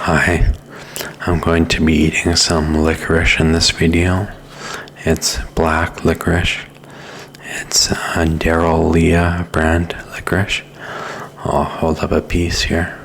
Hi, I'm going to be eating some licorice in this video. It's black licorice. It's a Daryl Leah brand licorice. I'll hold up a piece here.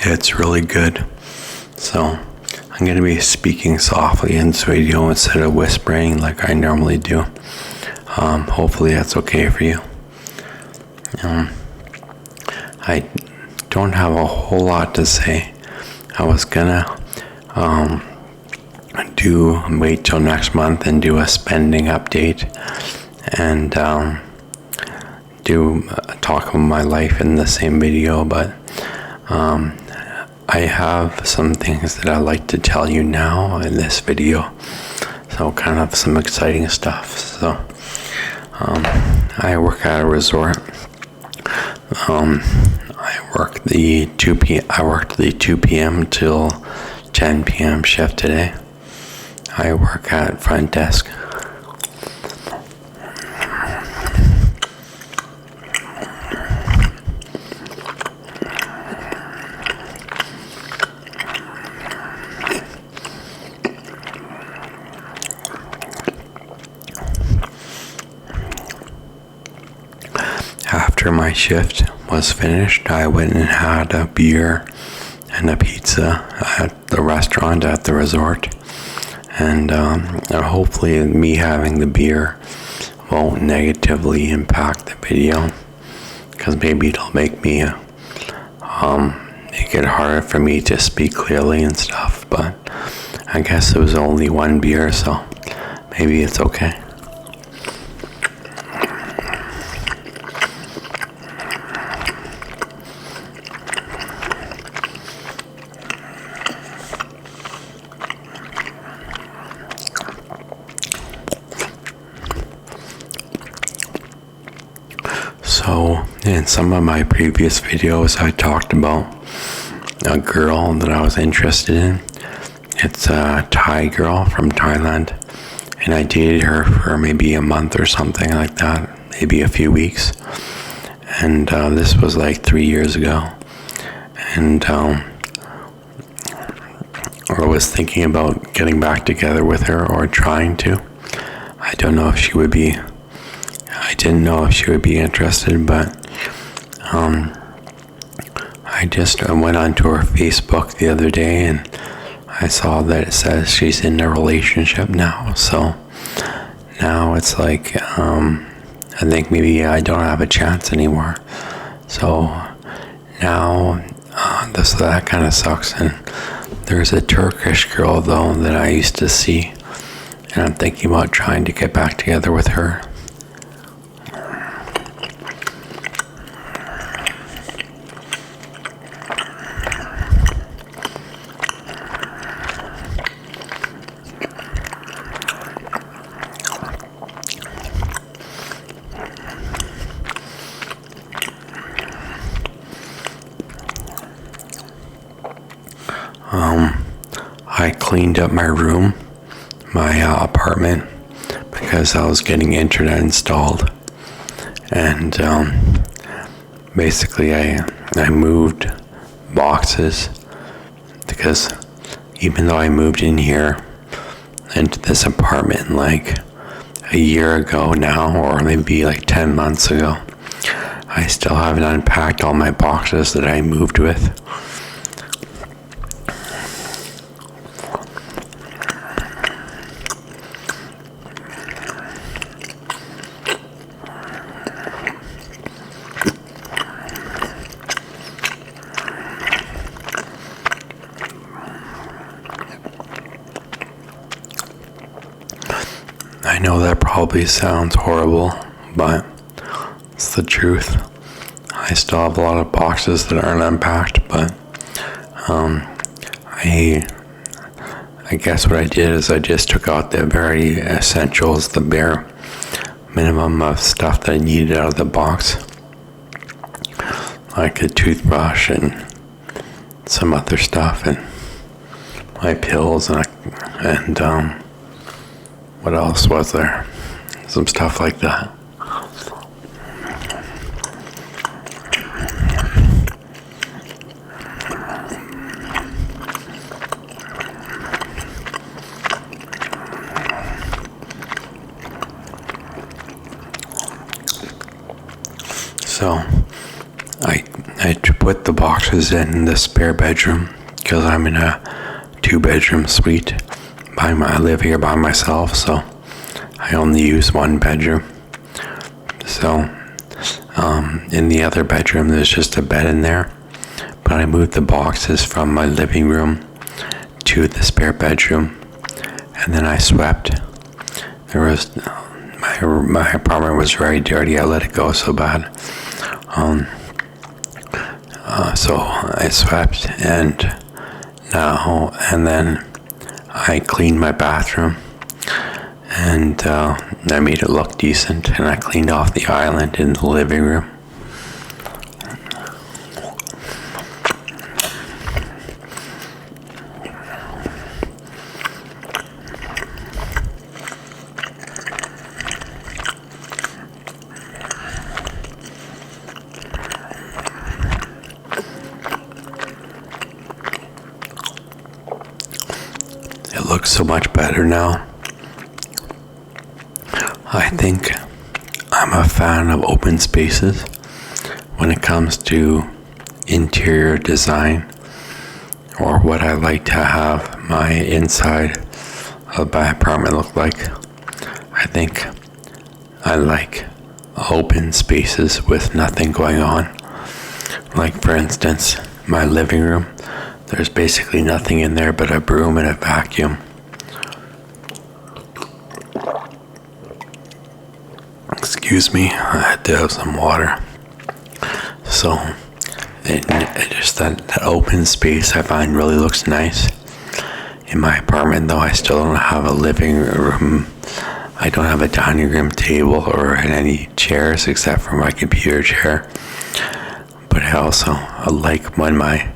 It's really good. So I'm going to be speaking softly in this video instead of whispering like I normally do. Hopefully that's okay for you. I don't have a whole lot to say. I was gonna wait till next month and do a spending update and do talk about my life in the same video, but I have some things that I'd like to tell you now in this video. So kind of some exciting stuff. So I work at a resort. I worked the 2 p.m. till 10 p.m. shift today. I work at front desk. After my shift was finished, I went and had a beer and a pizza at the restaurant at the resort. And hopefully me having the beer won't negatively impact the video, because maybe it'll make me make it harder for me to speak clearly and stuff. But I guess it was only one beer, so maybe it's okay. So in some of my previous videos, I talked about a girl that I was interested in. It's a Thai girl from Thailand, and I dated her for maybe a month or something like that, maybe a few weeks. And this was like 3 years ago. And I was thinking about getting back together with her, or trying to. I didn't know if she would be interested, but I went onto her Facebook the other day and I saw that it says she's in a relationship now. So now it's like I think maybe I don't have a chance anymore. So now that kind of sucks. And there's a Turkish girl though that I used to see, and I'm thinking about trying to get back together with her. I cleaned up my room, my apartment, because I was getting internet installed, and basically I moved boxes, because even though I moved in here into this apartment like a year ago now, or maybe like 10 months ago, I still haven't unpacked all my boxes that I moved with. I know that probably sounds horrible, but it's the truth. I still have a lot of boxes that aren't unpacked, but I guess what I did is I just took out the very essentials, the bare minimum of stuff that I needed out of the box, like a toothbrush and some other stuff, and my pills, and what else was there? Some stuff like that. So I put the boxes in the spare bedroom because I'm in a 2-bedroom suite. I live here by myself, so I only use one bedroom. So in the other bedroom, there's just a bed in there. But I moved the boxes from my living room to the spare bedroom, and then I swept. There was my apartment was very dirty. I let it go so bad. So I swept, and then I cleaned my bathroom, and I made it look decent, and I cleaned off the island in the living room. It looks so much better now. I think I'm a fan of open spaces when it comes to interior design, or what I like to have my inside of my apartment look like. I think I like open spaces with nothing going on. Like, for instance, my living room. There's basically nothing in there but a broom and a vacuum. Excuse me, I had to have some water. So, just that open space I find really looks nice. In my apartment, though, I still don't have a living room. I don't have a dining room table or any chairs except for my computer chair. But I also like when my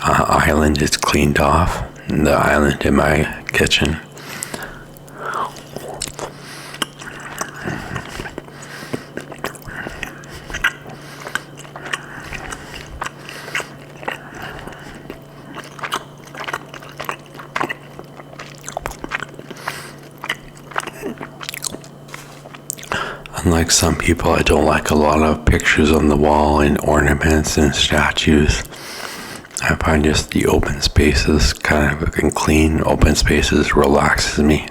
island is cleaned off, the island in my kitchen. Unlike some people, I don't like a lot of pictures on the wall and ornaments and statues. I find just the open spaces, kind of clean open spaces, relaxes me.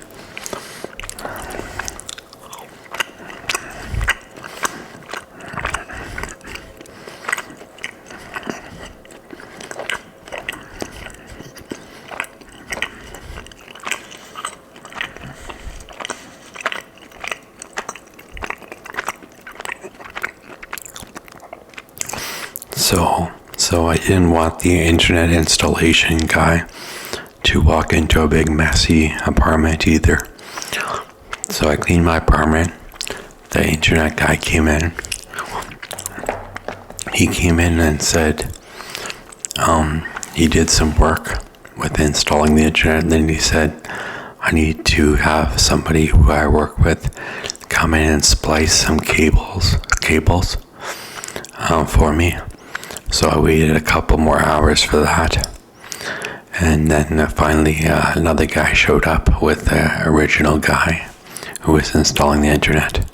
So I didn't want the internet installation guy to walk into a big messy apartment either. So I cleaned my apartment. The internet guy came in. He came in and said he did some work with installing the internet, and then he said, I need to have somebody who I work with come in and splice some cables for me. So I waited a couple more hours for that. And then finally another guy showed up with the original guy who was installing the internet.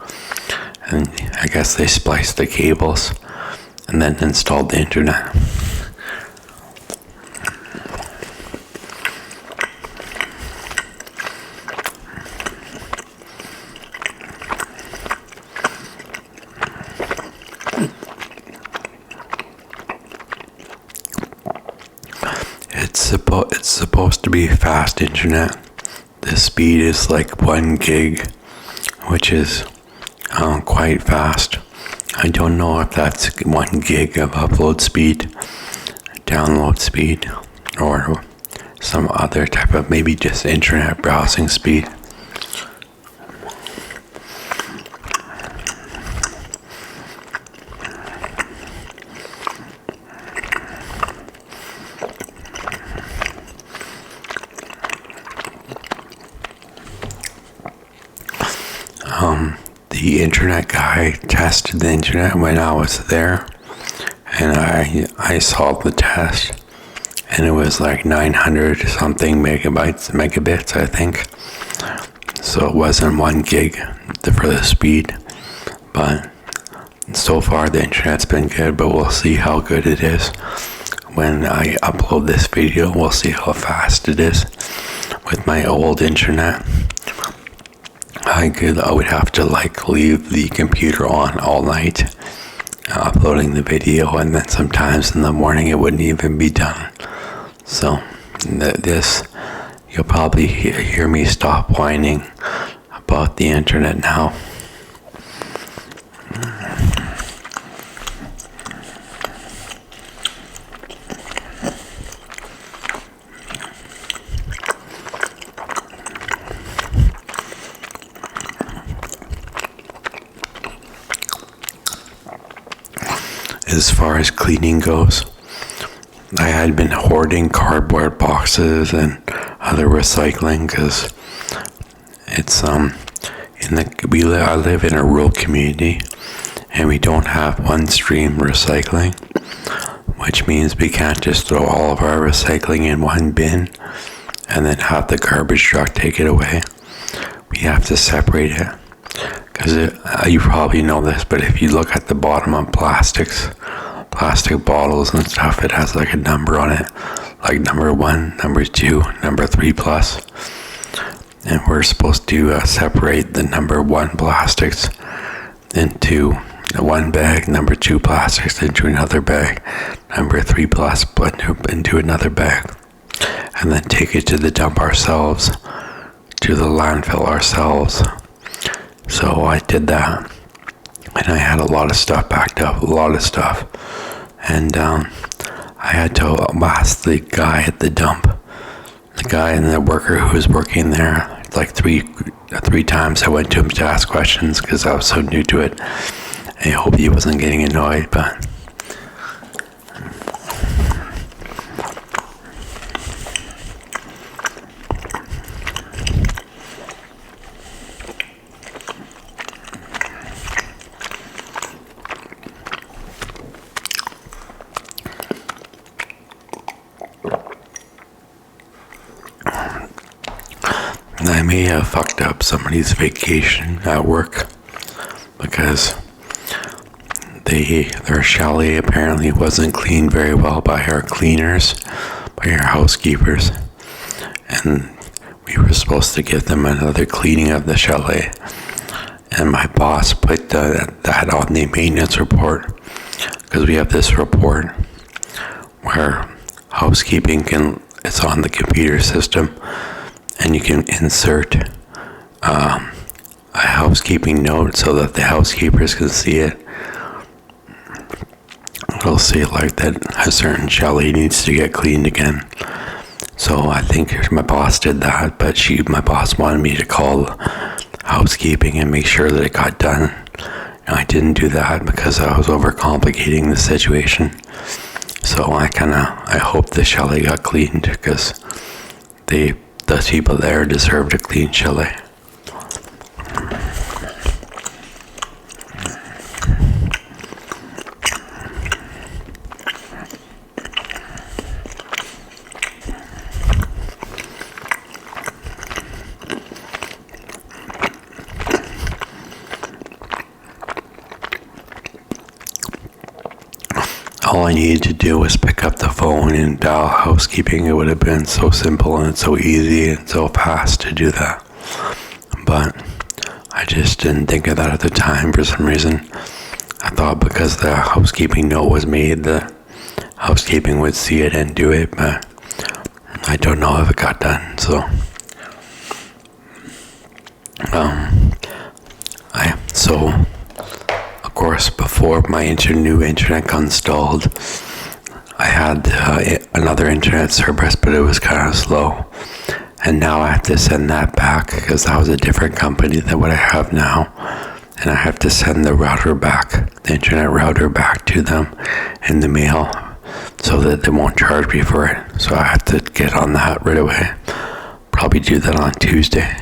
And I guess they spliced the cables and then installed the internet. It's supposed to be fast internet. The speed is like 1 gig, which is quite fast. I don't know if that's 1 gig of upload speed, download speed, or some other type of maybe just internet browsing speed. the internet guy tested the internet when I was there, and I saw the test, and it was like 900 something megabits, I think. So it wasn't 1 gig for the speed, but so far the internet's been good, but we'll see how good it is when I upload this video. We'll see how fast it is. With my old internet, I would have to like leave the computer on all night, uploading the video, and then sometimes in the morning it wouldn't even be done. So this, you'll probably hear me stop whining about the internet now. As far as cleaning goes, I had been hoarding cardboard boxes and other recycling because it's I live in a rural community and we don't have one stream recycling, which means we can't just throw all of our recycling in one bin and then have the garbage truck take it away. We have to separate it. Because you probably know this, but if you look at the bottom of plastic bottles and stuff, it has like a number on it, like number 1, number 2, number 3+. And we're supposed to separate the number 1 plastics into one bag, number 2 plastics into another bag, number 3+ into another bag, and then take it to the dump ourselves, to the landfill ourselves. So I did that, and I had a lot of stuff backed up, and I had to ask the guy at the dump, the guy and the worker who was working there, like three times I went to him to ask questions because I was so new to it. I hope he wasn't getting annoyed, but I may have fucked up somebody's vacation at work because their chalet apparently wasn't cleaned very well by our cleaners, by our housekeepers, and we were supposed to give them another cleaning of the chalet, and my boss put that on the maintenance report, because we have this report where housekeeping it's on the computer system, and you can insert a housekeeping note so that the housekeepers can see it. It'll say like that a certain chalet needs to get cleaned again. So I think my boss did that, but my boss wanted me to call housekeeping and make sure that it got done. And I didn't do that because I was overcomplicating the situation. So I hope the chalet got cleaned because the people there deserved a clean chalet. All I needed to do was pick up the phone and dial housekeeping. It would have been so simple and so easy and so fast to do that. But I just didn't think of that at the time for some reason. I thought because the housekeeping note was made, the housekeeping would see it and do it, but I don't know if it got done. So, of course, before my new internet got installed, I had another internet service, but it was kind of slow. And now I have to send that back because that was a different company than what I have now. And I have to send the router back, the internet router back to them in the mail so that they won't charge me for it. So I have to get on that right away. Probably do that on Tuesday.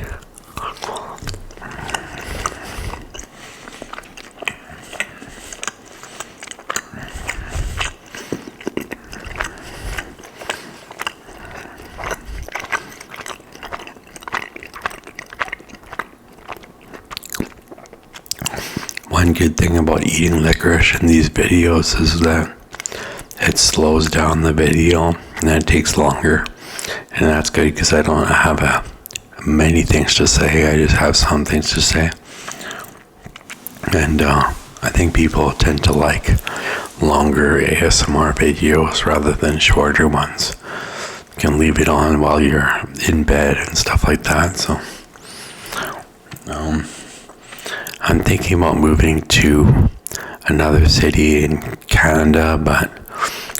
one good thing about eating licorice in these videos is that it slows down the video and it takes longer. And that's good because I don't have many things to say. I just have some things to say. And I think people tend to like longer ASMR videos rather than shorter ones. You can leave it on while you're in bed and stuff like that. So I'm thinking about moving to another city in Canada, but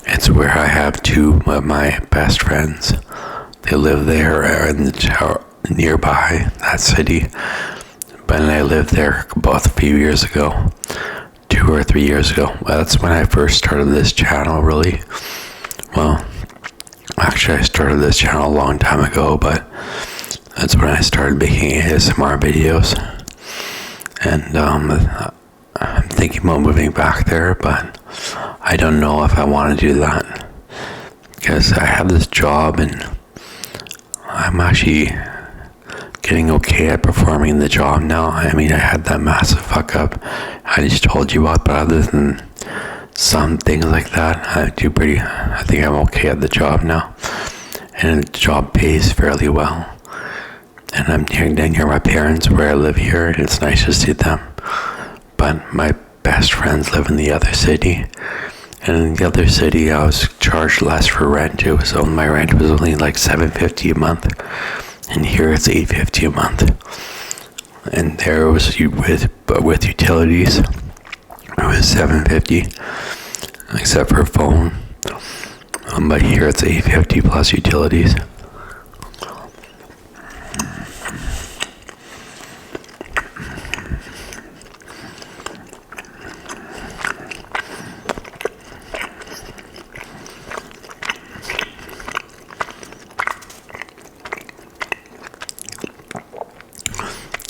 it's where I have two of my best friends. They live there in the tower nearby that city. But I lived there about a few years ago, 2 or 3 years ago. That's when I first started this channel, really. Well, actually I started this channel a long time ago, but that's when I started making ASMR videos. And I'm thinking about moving back there, but I don't know if I want to do that. Because I have this job and I'm actually getting okay at performing the job now. I mean, I had that massive fuck up I just told you about, but other than some things like that, I think I'm okay at the job now. And the job pays fairly well. And I'm near my parents where I live here, and it's nice to see them. But my best friends live in the other city. And in the other city, I was charged less for rent. My rent was only like $750 a month. And here it's $850 a month. And there it was with utilities. It was $750, except for phone. But here it's $850 plus utilities.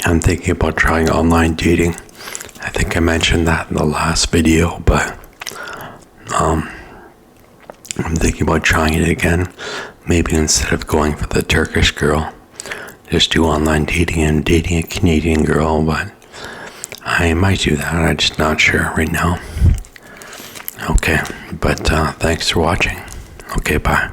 I'm thinking about trying online dating. I think I mentioned that in the last video, but I'm thinking about trying it again. Maybe instead of going for the Turkish girl, just do online dating and dating a Canadian girl, but I might do that. I'm just not sure right now. Okay, but thanks for watching. Okay, bye.